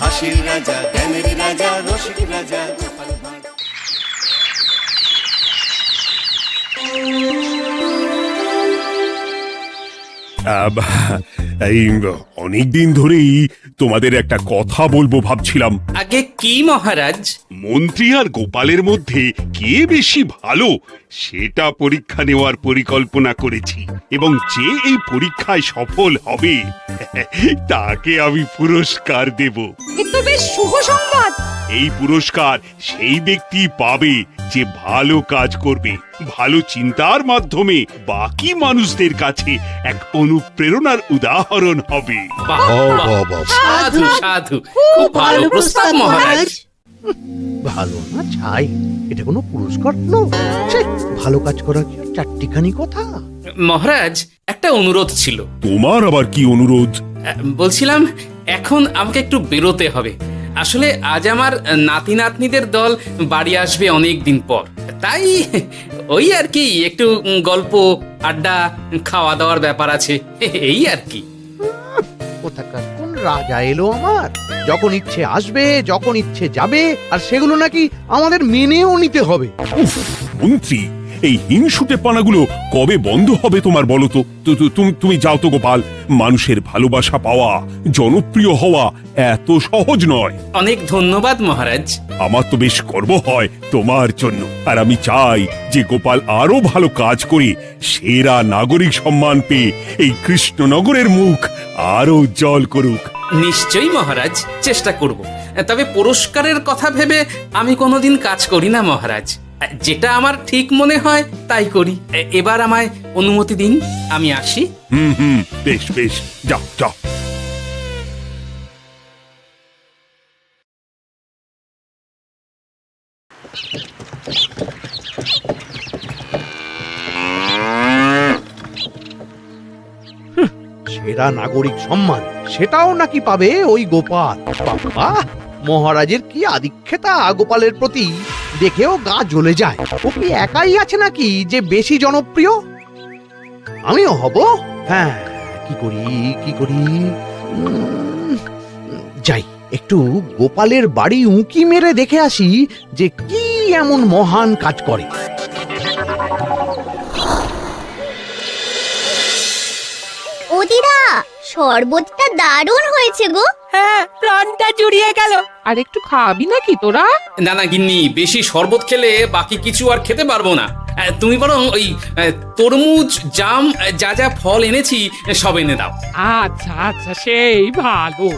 হাসির রাজা, জ্ঞানের রাজা, রসিক রাজা। এই অনেকদিন ধরেই তোমাদের একটা কথা বলবো ভাবছিলাম। আগে কি মহারাজ? মন্ত্রী আর গোপালের মধ্যে কে বেশি ভালো সেটা পরীক্ষা নেওয়ার পরিকল্পনা করেছি, এবং যে এই পরীক্ষায় সফল হবে তাকে আমি পুরস্কার দেব। এ তো বেশ শুভ সংবাদ। এই পুরস্কার সেই ব্যক্তি পাবে যে ভালো কাজ করবে, ভালো চিন্তার মাধ্যমে বাকি মানুষদের কাছে এক অনুপ্রেরণার উদাহরণ হবে। সাধু সাধু, খুব ভালো প্রস্তাব মহারাজ। ভালো না ছাই, এটা কোনো পুরস্কার নয়। ভালো কাজ করা কি চারটিখানি কথা? মহারাজ, একটা অনুরোধ ছিল। তোমার আবার কি অনুরোধ? বলছিলাম, এখন আমাকে একটু বেরোতে হবে। আসলে আজ আমার নাতি নাতনিদের দল বাড়ি আসবে অনেক দিন পর, তাই ওই আর কি একটু গল্প আড্ডা খাওয়া দাওয়ার ব্যাপার আছে, এই আর কি। কোথাকার কোন রাজা এলো আমার? যখন ইচ্ছে আসবে, যখন ইচ্ছে যাবে, আর সেগুলো নাকি আমাদের মেনেও নিতে হবে। উফ, মন্ত্রী, এই হিংসুটে পানাগুলো কবে বন্ধ হবে তোমার বলো তো? তুমি যাও তো গোপাল। মানুষের ভালোবাসা পাওয়া, জনপ্রিয় হওয়া এত সহজ নয়। অনেক ধন্যবাদ মহারাজ। আমার তো বেশ গর্ব হয় তোমার জন্য, আর আমি চাই যে গোপাল আরো ভালো কাজ করে সেরা নাগরিক সম্মান পেয়ে এই কৃষ্ণনগরের মুখ আরো উজ্জ্বল করুক। নিশ্চয়ই মহারাজ, চেষ্টা করব। তবে পুরস্কারের কথা ভেবে আমি কোনোদিন কাজ করি না মহারাজ। যেটা আমার ঠিক মনে হয় তাই করি। এবার আমায় অনুমতি দিন, আমি আসি। বেশ বেশ, যাও যাও। সেরা নাগরিক সম্মান সেটাও নাকি পাবে ওই গোপাল। বাবা, মহারাজের কি আদিক্ষেতা গোপালের প্রতি, দেখেও গা জ্বলে যায়। ও কি একাই আছে নাকি যে বেশি জনপ্রিয়? আমিও হব। হ্যাঁ, কি করি কি করি? যাই, একটু গোপালের বাড়ি উঁকি মেরে দেখে আসি যে কি এমন মহান কাজ করে। ও দিদা, শরবতটা দারুণ হয়েছে গো। হ্যাঁ, প্রাণটা জুড়িয়ে গেল। আর একটু খাবি নাকি তোরা? না না গিন্নি, বেশি শরবত খেলে বাকি কিছু আর খেতে পারবো না। তুমি বরং ওই তরমুজ, জাম, যা যা ফল এনেছি সব এনে দাও। আচ্ছা আচ্ছা, সেই ভালো।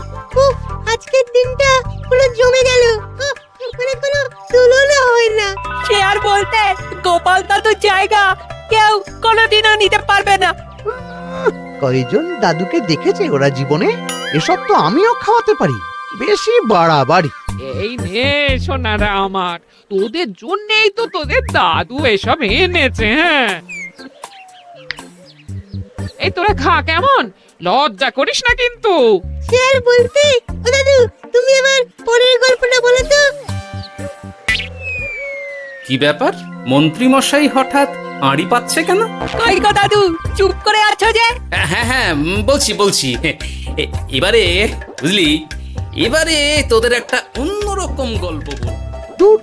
আজকের দিনটা পুরো জমে গেল, মানে কোনো তুলনা হয় না। সে আর বলতে, গোপাল দাদুর জায়গা কেউ কোনোদিনও নিতে পারবে না। কয়জন দাদুকে দেখেছে ওরা জীবনে? এসব তো আমিও খাওয়াতে পারি। বেশি বাড়াবাড়ি। এই নে সোনারা আমার, তোদের জন্যই তো তোদের দাদু এসব এনেছে। হ্যাঁ, এই তোরা খা, কেমন? লজ্জা করিস না কিন্তু। সে আর বলতে, ও দাদু, তুমি এবার পরের গল্পটা বলো তো। কি ব্যাপার, মন্ত্রী মশাই হঠাৎ আড়ি পাচ্ছে কেন? কই গো দাদু, চুপ করে আছো যে? হ্যাঁ হ্যাঁ, বলছি। এবারে বুঝলি, এবারে তোদের একটা অন্যরকম গল্প বল। দূর,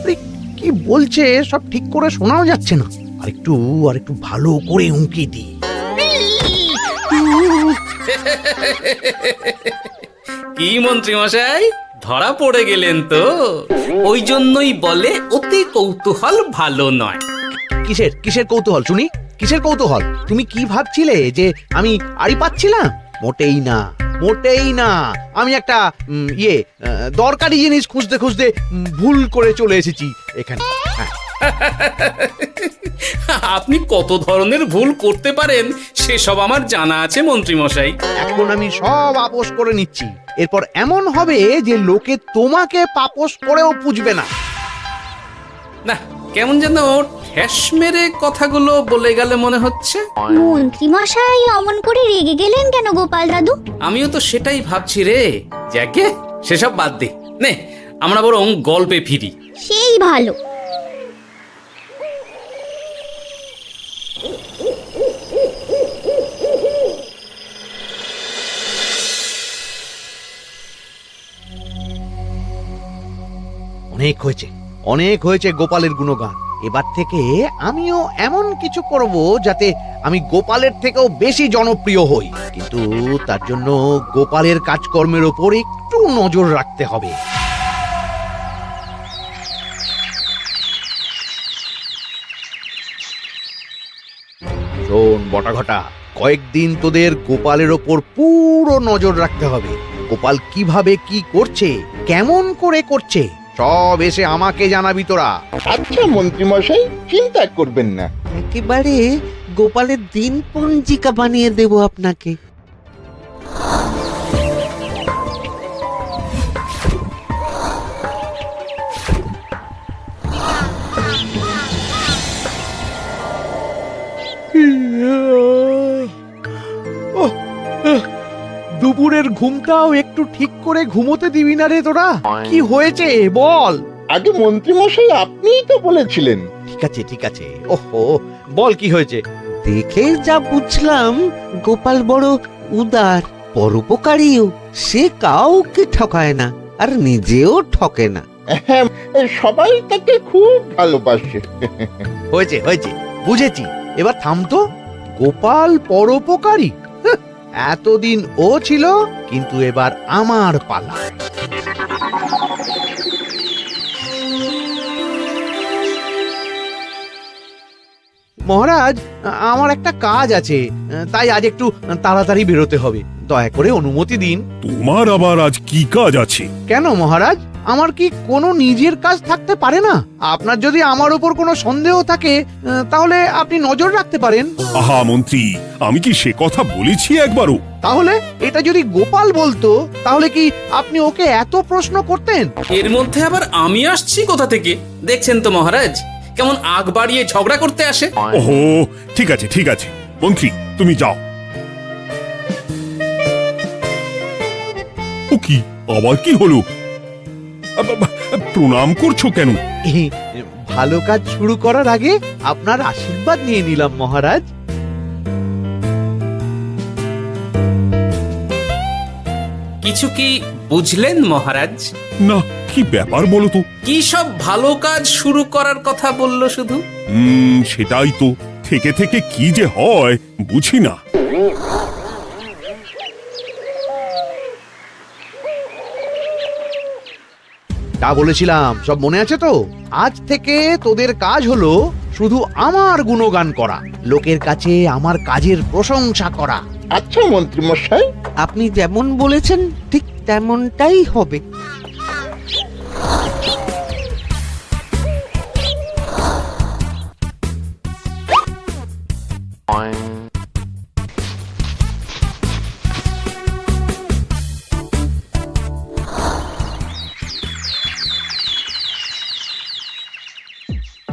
আরে কি বলছে সব ঠিক করে শোনাও যাচ্ছে না। আরেকটু ভালো করে উঁকি দি। কি মন্ত্রী মশাই, ধরা পড়ে গেলেন তো? ওই জন্যই বলে অতি কৌতূহল ভালো নয়। কিসের কৌতূহল শুনি? কিসের কৌতূহল? তুমি কি ভাবছিলে যে আমি আড়ি পাচ্ছিলাম? মোটেই না, মোটেই না। আমি একটা দরকারি জিনিস খুঁজতে খুঁজতে ভুল করে চলে এসেছি এখানে। হ্যাঁ। আপনি কত ধরনের ভুল করতে পারেন সেসব আমার জানা আছে মন্ত্রী মশাই। এখন আমি সব আপোষ করে নিচ্ছি। এরপর এমন হবে যে লোকে তোমাকে পাপোশ করেও পুজবে না। না, কেমন যেন ঠেস মেরে কথাগুলো বলে গেলে মনে হচ্ছে। মন্ত্রী মশাই অমন করে রেগে গেলেন কেন গোপাল দাদু? আমিও তো সেটাই ভাবছি রে। যাকে সেসব বাদ দে, নে আমরা বরং গল্পে ফিরি। সেই ভালো। অনেক হয়েছে, অনেক হয়েছে গোপালের গুণগান। এবার থেকে আমিও এমন কিছু করব যাতে আমি গোপালের থেকেও বেশি জনপ্রিয় হই, কিন্তু তার জন্য গোপালের কাজকর্মের ওপর একটু নজর রাখতে হবে। শোন বটাঘটা, কয়েকদিন তোদের গোপালের ওপর পুরো নজর রাখতে হবে। গোপাল কিভাবে কি করছে, কেমন করে করছে, সব এসে আমাকে জানাবি তোরা। আচ্ছা মন্ত্রী মশাই, চিন্তা করবেন না। একেবারে গোপালের দিন পঞ্জিকা বানিয়ে দেব আপনাকে। দুপুরের ঘুমটাও একটু ঠিক করে ঘুমোতে দিবি না রে তোরা? কি হয়েছে বল। আগে মন্ত্রী মশাই আপনিই তো বলেছিলেন। ঠিক আছে ঠিক আছে, ওহো বল কি হয়েছে। দেখে যা বুঝলাম গোপাল বড় উদার, পরোপকারীও। সে কাউকে ঠকায় না, আর নিজেও ঠকে না। হ্যাঁ, সবাই তাকে খুব ভালোবাসে। হয়েছে হয়েছে, বুঝেছি। এবার থাম তো। গোপাল পরোপকারী? হাহ, এতদিন ও ছিল, কিন্তু এবার আমার পালা। মহারাজ, আমার একটা কাজ আছে, তাই আজ একটু তাড়াতাড়ি বেরোতে হবে। দয়া করে অনুমতি দিন। তোমার আবার আজ কি কাজ আছে? কেন মহারাজ, আমার কি কোনো নিজের কাজ থাকতে পারে না? আপনার যদি আমার উপর কোনো সন্দেহ থাকে, তাহলে আপনি নজর রাখতে পারেন। আহা মন্ত্রী, আমি কি সে কথা বলেছি একবারও? তাহলে এটা যদি গোপাল বলতো, তাহলে কি আপনি ওকে এত প্রশ্ন করতেন? এর মধ্যে আবার আমি আসছি কোথা থেকে? দেখছেন তো মহারাজ, কেমন আগ বাড়িয়ে ঝগড়া করতে আসে। ওহো, ঠিক আছে ঠিক আছে, মন্ত্রী তুমি যাও। ও কি, আবার কি হলো? প্রণাম করছো কেন? ভালো কাজ শুরু করার আগে আপনার আশীর্বাদ নিয়ে নিলাম মহারাজ। কিছু কি বুঝলেন মহারাজ? না, কি ব্যাপার বলো তো? কি সব ভালো কাজ শুরু করার কথা বললো শুধু? সেটাই তো, থেকে থেকে কি যে হয় বুঝি না। তা বলেছিলাম সব মনে আছে তো? আজ থেকে তোদের কাজ হলো শুধু আমার গুণগান করা, লোকের কাছে আমার কাজের প্রশংসা করা। আচ্ছা মন্ত্রী মশাই। আপনি যেমন বলেছেন ঠিক তেমনটাই হবে।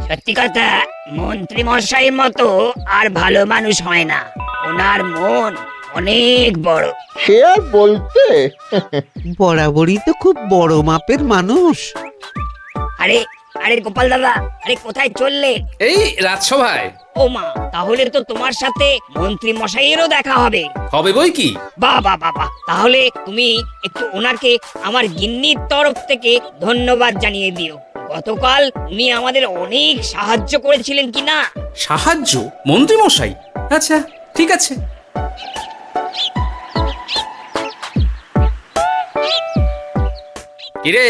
সত্যি কথা, মন্ত্রী মশাইয়ের মতো আর ভালো মানুষ হয় না। ওনার মন অনেক বড়। সে আর বলতে। বরাবরই তো খুব বড় মাপের মানুষ। আরে আরে গোপাল দাদা, আরে কোথায় চললে? এই রাজসভায়। ও মা, তাহলে তো তোমার সাথে মন্ত্রী মশাইয়েরও দেখা হবে। হবে বই কি? বাহ বাহ বাহ বাহ, তাহলে তুমি একটু ওনাকে আমার গিন্নির তরফ থেকে ধন্যবাদ জানিয়ে দিও। গতকাল উনি আমাদের অনেক সাহায্য করেছিলেন কিনা। সাহায্য? মন্ত্রী মশাই? আচ্ছা ঠিক আছে। কিরে,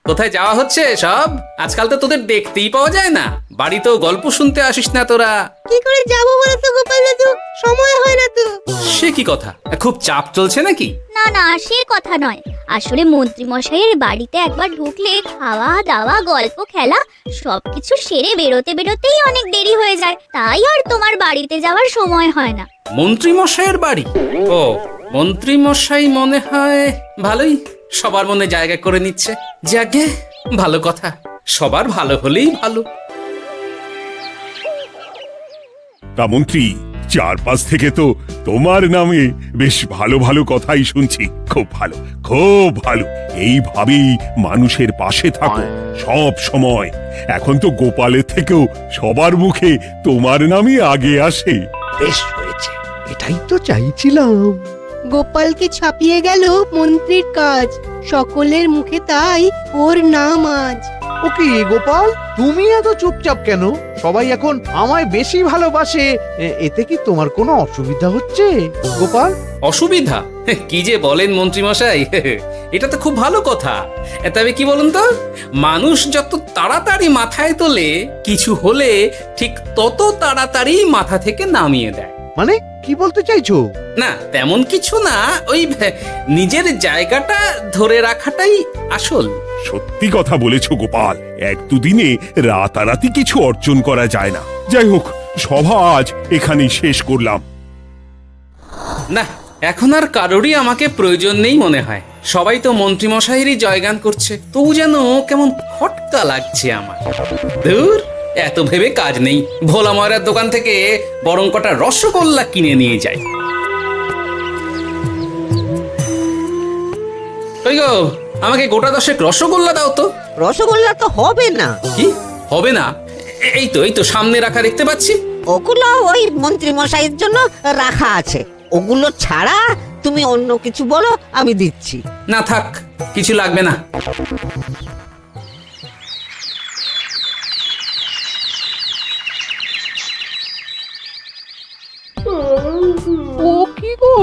কোথায় যাওয়া হচ্ছে সব? আজকাল তো তোদের দেখতেই পাওয়া যায় না, বাড়িতেও গল্প শুনতে আসিস না তোরা। কি করে যাবো বলতো গোপাল দাদু, সময় হয় না তো। সে কি কথা, খুব চাপ চলছে নাকি? না না, সে কথা নয়। আসলে মন্ত্রী মশাইয়ের বাড়িতে একবার ঢুকলে খাওয়া দাওয়া গল্প খেলা সবকিছু সেরে বেরোতে বেরোতেই অনেক দেরি হয়ে যায়, তাই আর তোমার বাড়িতে যাওয়ার সময় হয় না। মন্ত্রী মশাইয়ের বাড়ি? ও, মন্ত্রী মশাই মনে হয় ভালোই সবার মনে জায়গা করে নিচ্ছে। যাকে ভালো কথা, সবার ভালো হলেই ভালো। তা মন্ত্রী, চারপাশ থেকে তো তোমার নামে বেশ ভালো ভালো কথাই শুনছি। খুব ভালো, খুব ভালো। এইভাবেই মানুষের পাশে থাকো সব সময়। এখন তো গোপালের থেকেও সবার মুখে তোমার নামই আগে আসে। বেশ হয়েছে, এটাই তো চাইছিলাম। গোপালকে ছাপিয়ে গেল মন্ত্রীর কাজ, সকলের মুখে তাই ওর নাম আজ। ও কি গোপাল, তুমি এত চুপচাপ কেন? সবাই এখন আমায় বেশি ভালোবাসে, এতে কি তোমার কোনো অসুবিধা হচ্ছে গোপাল? অসুবিধা? কি যে বলেন মন্ত্রীমশাই, এটা তো খুব ভালো কথা। তবে কি বলুন তো, মানুষ যত তাড়াতাড়ি মাথায় তোলে, কিছু হলে ঠিক তত তাড়াতাড়ি মাথা থেকে নামিয়ে দেয়। মানে কি বলতে চাইছো? না তেমন কিছু না, ওই নিজের জায়গাটা ধরে রাখাটাই আসল। সত্যি কথা বলেছো গোপাল, এক দুদিনে রাতারাতি কিছু অর্জন করা যায় না। যাই হোক, সভা আজ এখানেই শেষ করলাম। না, এখন আর কারোরই আমাকে প্রয়োজন নেই মনে হয়। সবাই তো মন্ত্রীমশাইয়েরই জয়গান করছে, তবু যেন কেমন খটকা লাগছে আমার। ধুর, এত ভেবে কাজ নেই, ভোলা ময়রার দোকান থেকে বরং কটা রসগোল্লা কিনে নিয়ে যাই। ওই গো, আমাকে গোটা 10 রসগোল্লা দাও তো। রসগোল্লা তো হবে না। কি হবে না? এই তো সামনে রাখা দেখতে পাচ্ছি। ওগুলো ওই মন্ত্রী মশাইয়ের জন্য রাখা আছে, ওগুলো ছাড়া তুমি অন্য কিছু বলো, আমি দিচ্ছি। না থাক, কিছু লাগবে না। ও কি গো,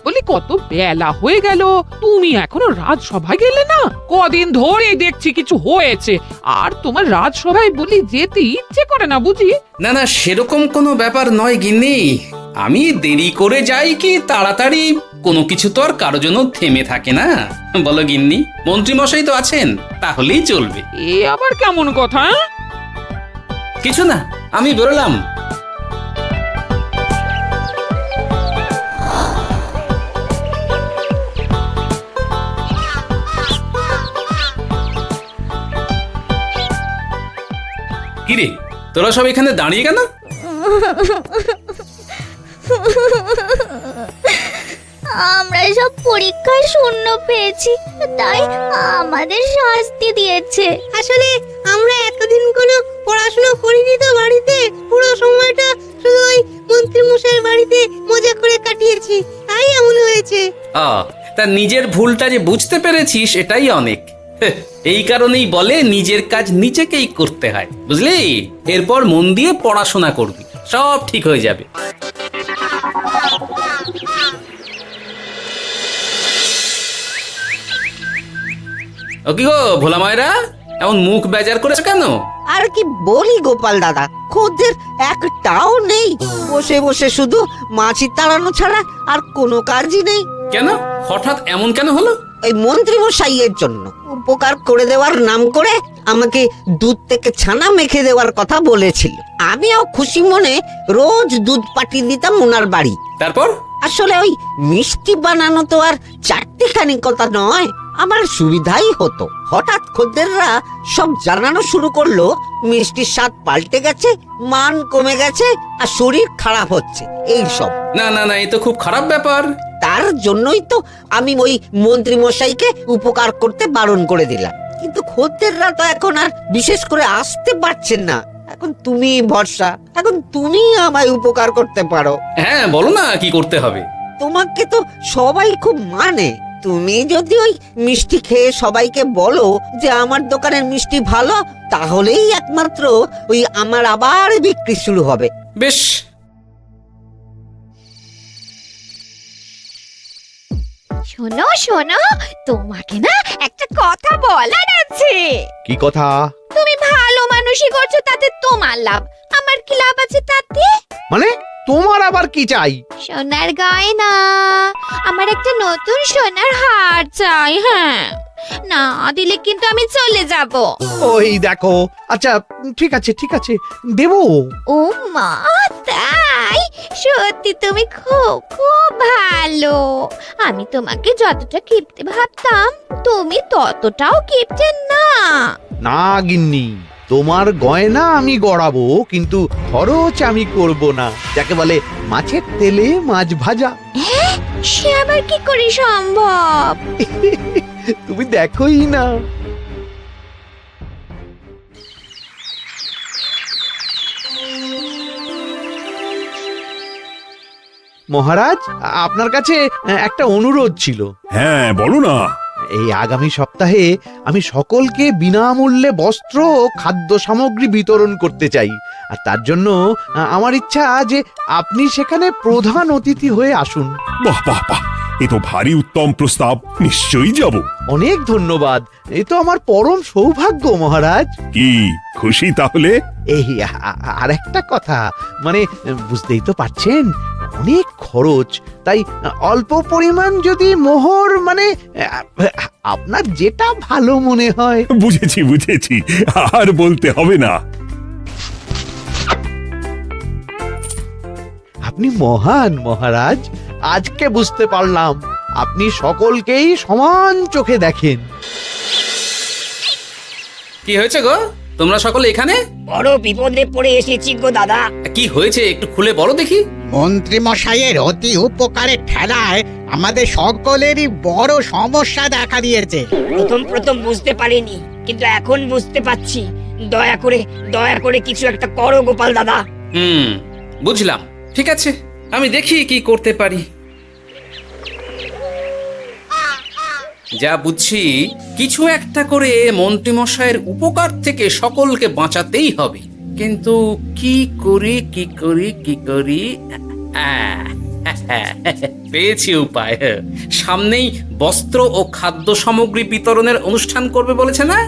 বলি কত বেলা হয়ে গেল, তুমি এখনো রাজসভায় গেলে না? কদিন ধরে দেখছি কিছু হয়েছে, আর তোমার রাজসভায় বলি যেতে ইচ্ছে করে না বুঝি? না না, সেরকম কোনো ব্যাপার নয় গিন্নি। আমি দেরি করে যাই কি তাড়াতাড়ি, কোনো কিছু তো আর কারো জন্য থেমে থাকে না, বলো গিন্নি? মন্ত্রীমশাই তো আছেন, তাহলেই চলবে। এ আবার কেমন কথা? কিছু না, আমি বেরোলাম। কিরে, তোরা সব এখানে দাঁড়িয়ে কেন? আমরা সব পরীক্ষায় শূন্য পেয়েছি, তাই আমাদের শাস্তি দিয়েছে। আসলে আমরা এতদিন কোনো পড়াশোনা করিনি তো বাড়িতে, পুরো সময়টা শুধু ওই মন্ত্রী মশাইয়ের বাড়িতে মজা করে কাটিয়েছি, তাই এমন হয়েছে। তা নিজের ভুলটা যে বুঝতে পেরেছিস, এটাই অনেক। এই কারণেই বলে নিজের কাজ নিজেকেই করতে হয়, বুঝলি? এরপর মন দিয়ে পড়াশোনা করবি, সব ঠিক হয়ে যাবে। ও কি গো ভোলা ময়রা, এমন মুখ বেজার করেছো কেন? আর কি বলি গোপাল দাদা, খদ্দের একটাও নেই, বসে বসে শুধু মাছি তাড়ানো ছাড়া আর কোনো কাজই নেই। কেন, হঠাৎ এমন কেন হলো? ওই মন্ত্রী মশাইয়ের জন্য উপকার করে দেওয়ার নাম করে আমাকে দুধ থেকে ছানা মেখে দেওয়ার কথা বলেছিল। আমিও খুশি মনে রোজ দুধ পাঠিয়ে দিতাম ওনার বাড়ি। তারপর? আসলে ওই মিষ্টি বানানো তো আর চারটিখানি কথা নয়, আমার সুবিধাই হতো। হঠাৎ খদ্দেররা সব জানানো শুরু করলো মিষ্টির স্বাদ পাল্টে গেছে, মান কমে গেছে, আর শরীর খারাপ হচ্ছে, এই সব। না না না, এই তো খুব খারাপ ব্যাপার। তার জন্যই তো আমি ওই মন্ত্রী মশাইকে উপকার করতে বারণ করে দিলাম। কিন্তু খদ্দেররা তো এখন আর বিশেষ করে আসতে পারছেন না। এখন তুমি ভরসা, এখন তুমি আমায় উপকার করতে পারো। হ্যাঁ বলো না, কি করতে হবে? তোমাকে তো সবাই খুব মানে, তুমি যদি ওই মিষ্টি খেয়ে সবাইকে বলো যে আমার দোকানের মিষ্টি ভালো, তাহলেই একমাত্র ওই আমার আবার বিক্রি শুরু হবে। বেশ। শোনো শোনো, তোমাকে না একটা কথা বলার আছে। কি কথা? তুমি ভালো মানুষই করছো, তাতে তোমার লাভ, আমার কি লাভ আছে তাতে? মানে তোমার আবার কি চাই? সোনার গয়না, আমার একটা নতুন সোনার হার চাই। হ্যাঁ, না দিলে কিন্তু আমি চলে যাব। ওই দেখো, আচ্ছা ঠিক আছে ঠিক আছে, দেবো। ও মা, তাই? সত্যি তুমি খুব খুব ভালো। আমি তোমাকে যতটা কিপটে ভাবতাম, তুমি ততটাও কিপটে না। না গিন্নি, তোমার গয়না আমি গড়াবো, কিন্তু খরচ আমি করব না। যাকে বলে মাছের তেলে মাছ ভাজা। সে আবার কি করে সম্ভব? তুমি দেখোই না। মহারাজ, আপনার কাছে একটা অনুরোধ ছিল। হ্যাঁ বলো না। এই আগামী সপ্তাহে আমি সকলকে বিনামূল্যে বস্ত্র ও খাদ্য সামগ্রী বিতরণ করতে চাই। আর তার জন্য আমার ইচ্ছা যে আপনি সেখানে প্রধান অতিথি হয়ে আসুন। বাহ বাহ বাহ, এ তো ভারী উত্তম প্রস্তাব, নিশ্চয়ই যাব। অনেক ধন্যবাদ, এ তো আমার পরম সৌভাগ্য মহারাজ। কি খুশি তাহলে? এই আর একটা কথা, মানে বুঝতেই তো পারছেন অনেক খরচ, তাই অল্প পরিমাণ যদি মোহর, মানে আপনার যেটা ভালো মনে হয়। বুঝেছি বুঝেছি, আর বলতে হবে না। আপনি মহান মহারাজ, আজকে বুঝতে পারলাম আপনি সকলকেই সমান চোখে দেখেন। কি হয়েছে গো, তোমরা সকলে এখানে? বড় বিপদে পড়ে এসেছি গো দাদা। কি হয়েছে একটু খুলে বলো দেখি। মন্ত্রী মশাইয়ের অতি উপকারের ঠেলায় আমাদের সকলেরই বড় সমস্যা দেখা দিয়েছে। প্রথম বুঝতে পারিনি, কিন্তু এখন বুঝতে পারছি। দয়া করে কিছু একটা করো গোপাল দাদা। বুঝলাম, ঠিক আছে, আমি দেখি কি করতে পারি। যা বুঝছি, কিছু একটা করে মন্ত্রীমশাইয়ের উপকার থেকে সকলকে বাঁচাতেই হবে, কিন্তু কি করি পেয়েছি উপায়। সামনেই বস্ত্র ও খাদ্য সামগ্রী বিতরণের অনুষ্ঠান করবে বলেছে না,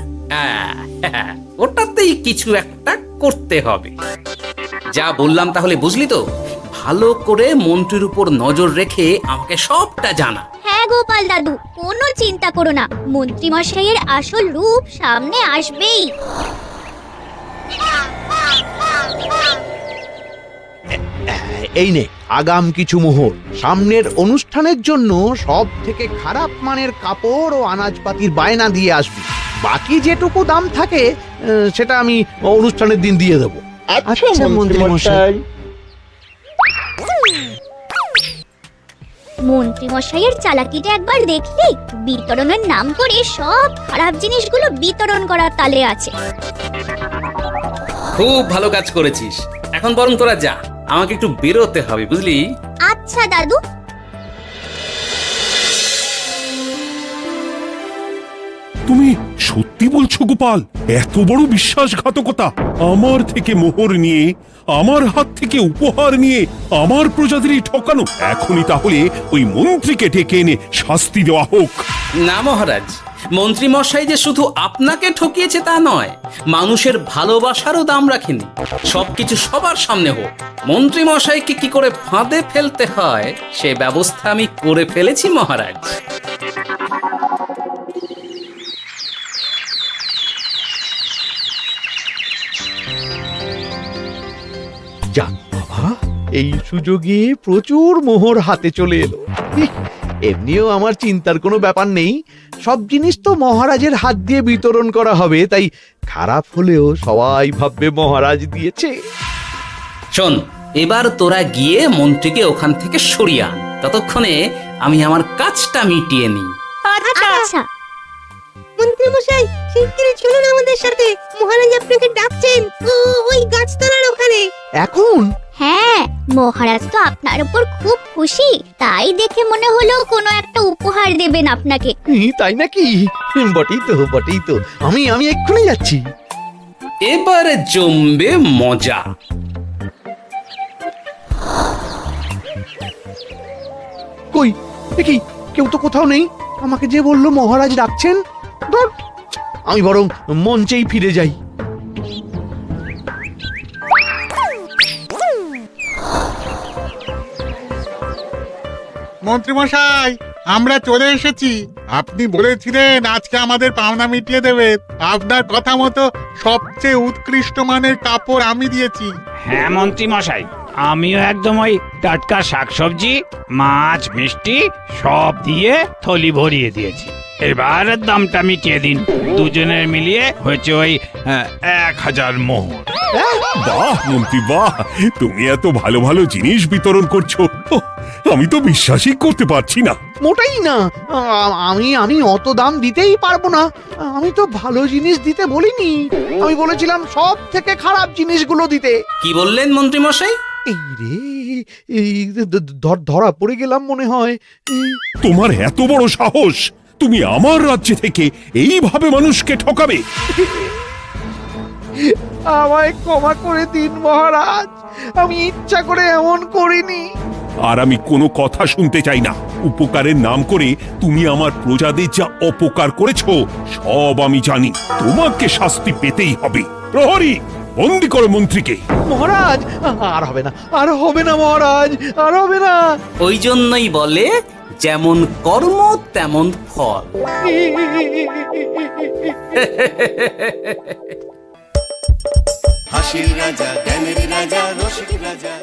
ওটাতেই কিছু একটা করতে হবে। যা বললাম তাহলে বুঝলি তো? ভালো করে মন্ত্রীর উপর নজর রেখে আমাকে সবটা জানা। হ্যাঁ গোপাল দাদু, কোনো চিন্তা করো না, মন্ত্রী মশাইয়ের আসল রূপ সামনে আসবেই। এই নে আগাম কিছু মোহর। সামনের অনুষ্ঠানের জন্য সব থেকে খারাপ মানের কাপড় ও আনাজপাতির বায়না দিয়ে আসবি। বাকি যেটুকু দাম থাকে সেটা আমি অনুষ্ঠানের দিন দিয়ে দেবো। আচ্ছা মন্ত্রী মশাই। মন্ত্রী মশাইয়ের চালাকিটা একবার দেখলি? বিতরণের নাম করে সব খারাপ জিনিসগুলো বিতরণ করার তালে আছে। খুব ভালো কাজ করেছিস। এখন বরং তোরা যা, আমাকে একটু বেরোতে হবে, বুঝলি? আচ্ছা দাদু। তুমি সত্যি বলছো গোপাল? এত বড় বিশ্বাসঘাতকতা! আমার থেকে মোহর নিয়ে, আমার হাত থেকে উপহার নিয়ে আমার প্রজাদেরই ঠকানো। এখনই তাহলে ওই মন্ত্রীকে ডেকে এনে শাস্তি দেওয়া হোক। না মহারাজ, মন্ত্রী মশাই যে শুধু আপনাকে ঠকিয়েছে তা নয়, মানুষের ভালোবাসারও দাম রাখেনি। সবকিছু সবার সামনে হোক। মন্ত্রী মশাইকে কি করে ফাঁদে ফেলতে হয় সে ব্যবস্থা আমি করে ফেলেছি মহারাজ। যাক বাবা, এই সুযোগে প্রচুর মোহর হাতে চলে এলো। এমনিও আমার চিন্তার কোনো ব্যাপার নেই, সব জিনিস তো মহারাজের হাত দিয়ে বিতরণ করা হবে, তাই খারাপ হলেও সবাই ভাববে মহারাজ দিয়েছে। শোন, এবার তোরা গিয়ে মন্ত্রীকে ওখান থেকে সরিয়ে আন, ততক্ষণে আমি আমার কাজটা মিটিয়ে নিই। আচ্ছা। মন্ত্রী মশাই, শিগগিরই চলুন আমাদের সাথে, মহারাজ আপনাকে ডাকছেন ওই গাছতলার ওখানে। এখন? হ্যাঁ, মহারাজ তো আপনার উপর খুব খুশি, তাই দেখে মনে হলো কোনো একটা উপহার দেবেন আপনাকে। তাই নাকি? বটেই তো, আমি এক্ষুনি যাচ্ছি। এবারে জমবে মজা। কই দেখি, কেউ তো কোথাও নেই। আমাকে যে বললো মহারাজ ডাকছেন, ধুর, আমি বরং মঞ্চেই ফিরে যাই। মন্ত্রী মশাই, আমরা চলে এসেছি। আপনি বলেছিলেন আজকে আমাদের পাওনা মিটিয়ে দেবেন। আপনার কথা মতো সবচেয়ে উৎকৃষ্ট মানের কাপড় আমি দিয়েছি। হ্যাঁ মন্ত্রী মশাই, আমিও একদম ওই টাটকা শাকসবজি, মাছ, মিষ্টি সব দিয়ে থলি ভরিয়ে দিয়েছি। এবার দামটা মিটিয়ে দিন। দুজনের মিলিয়ে হয়েছে ওই 1000 মোহর। বাহ মন্ত্রী বাহ, তুমি এত ভালো ভালো জিনিস বিতরণ করছো, আমি তো বিশ্বাসই করতে পারছি না। মোটাই না, আমি অত দাম দিতেই পারবো না। আমি তো ভালো জিনিস দিতে বলিনি, আমি বলেছিলাম সব থেকে খারাপ জিনিসগুলো দিতে। কি বললেন মন্ত্রী মশাই? এই রে, ধরা পড়ে গেলাম মনে হয়। তোমার এত বড় সাহস! তুমি আমার রাজ্যে থেকে এইভাবে মানুষকে ঠকাবে? আমায় ক্ষমা করে দিন মহারাজ, আমি ইচ্ছা করে এমন করিনি। আর আমি কোনো কথা শুনতে চাই না। উপকারের নাম করে তুমি আমার প্রজাদের যা অপকার করেছো সব আমি জানি। তোমাকে শাস্তি পেতেই হবে। প্রহরী, বন্দি করো মন্ত্রীকে। মহারাজ, আর হবে না, আর হবে না মহারাজ, আর হবে না। ওই জন্যই বলে যেমন কর্ম তেমন ফল। হাসির রাজা জ্ঞানের রাজা রসিক রাজা